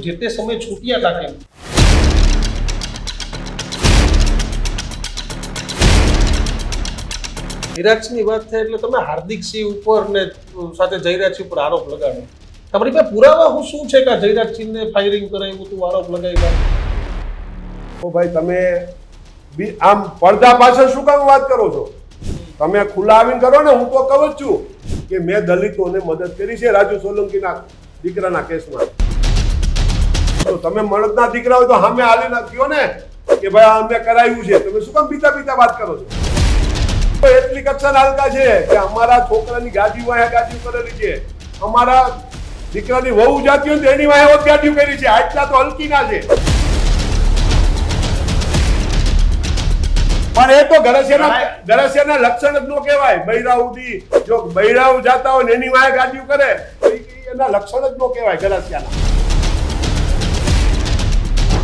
જે તે સમયે છૂટ્યા હતા કેમ? જયરાજની વાત થાય એટલે તમે હાર્દિકસિંહ ઉપર ને સાથે જયરાજસિંહ ઉપર આરોપ લગાડો. તમારી પાસે પુરાવા શું છે કે આ જયરાજસિંહને ફાયરિંગ કરાવ્યું હતું, આરોપ લગાવ્યા? તો ભાઈ તમે આમ પડદા પાછળ શું કામ વાત કરો છો? તમે ખુલ્લા આવીને કરો ને. હું તો કહું જ છું કે મેં દલિતોને મદદ કરી છે રાજુ સોલંકીના દીકરાના કેસમાં. તો તમે મળદના દીકરા હોય તો સામે હાલીને કહો ને કે ભાઈ અમે કરાવ્યું છે. તમે શું કામ બીતા બીતા વાત કરો છો? એટલી કક્ષા હલકા છે કે અમારા છોકરાની ગાદી વાયા ગાદી કરેલી છે, અમારા દીકરાની વહુ જાતી હોય તો એની વાયા ગાદી કરી છે. આટલા તો હલકી ના છે. પણ એ તો ગરસિયાના લક્ષણ જ નો કહેવાય. બૈરાઉદી જો બૈરાઉ જાતા હોય ને એની વાયા ગાદી કરે તો એના લક્ષણ જ નો કહેવાય ગરસિયાના.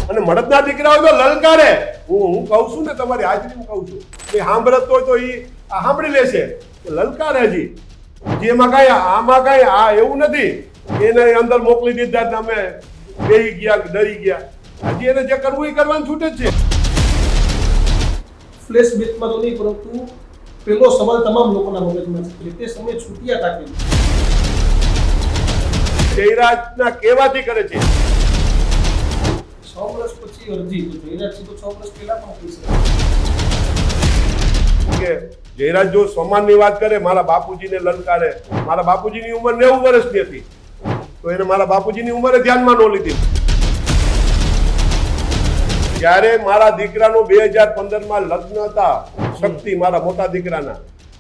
અને મળદના દીકરા હોય તો લલકારે. હું કહું છું ને, તમારી હાજરીમાં કહું છું. એ સાંભળત હોય તો એ સાંભળી લેશે. લલકારે હજી એમાં કઈ આમાં કઈ આ એવું નથી. એને અંદર મોકલી દીધા અમે બેહી ગયા, ડરી ગયા. હજી એને જે કરવું એ કરવાનું છૂટે જ છે. ફ્લેશબેકમાં તો નહીં, પરંતુ પેલો સવાલ તમામ લોકોના મગજમાં છે, જે તે સમયે છૂટ્યા હતા કેમ? જયરાજના કહેવાથી કરે છે. 6 વર્ષ પછી અરજી તો જયરાજસિંહ તો 6 વર્ષ પહેલા પણ કરી શકે કે જયરાજ જો સમાનની વાત કરે, મારા બાપુજીને લલકારે. મારા બાપુજીની ઉંમર 90 વર્ષની હતી તો એને મારા બાપુજીની ઉંમરે ધ્યાનમાં ન લીધી. જ્યારે મારા દીકરાનો 2015માં લગ્ન હતા, શક્તિ મારા મોટા દીકરાના,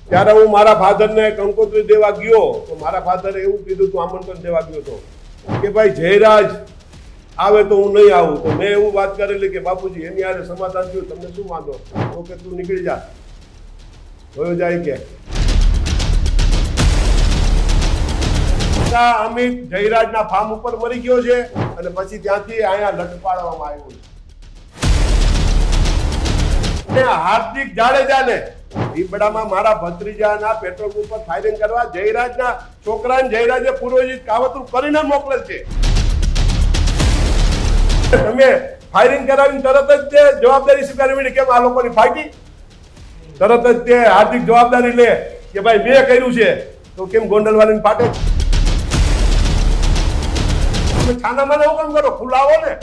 ત્યારે હું મારા ફાધરને કંકોત્રી દેવા ગયો તો મારા ફાધરે એવું કીધું હતું, આમંત્રણ દેવા ગયો હતો કે ભાઈ જયરાજ આવે તો હું નહીં આવું. તો મેં એવું વાત કરેલી કે બાપુજી એની હારે સમાધાન થયું, તમને શું વાંધો? તો કે તું નીકળી જા, જોયો જાય કે અમિત જયરાજના ફાર્મ ઉપર મરી ગયો છે અને પછી ત્યાંથી અહીંયા લટપાડવામાં આવ્યો છે. હાર્દિક જાડેજાને દીપડામાં મારા ભત્રીજાના પેટ્રોલ ઉપર ફાયરિંગ કરવા જયરાજના છોકરાને જયરાજે પૂર્વજીત કાવતરું કરીને મોકલેલ છે. તમે ફાયરિંગ કરાવીને તરત જ તે જવાબદારી સ્વીકારવી કેમ? આ લોકોની ફાટી તરત જ તે હાર્દિક જવાબદારી લે કે ભાઈ મેં કર્યું છે, તો કેમ ગોંડલવાળીને ફાટે? તમે છાનામાના હુકમ કરો, ખુલ્લા આવો ને.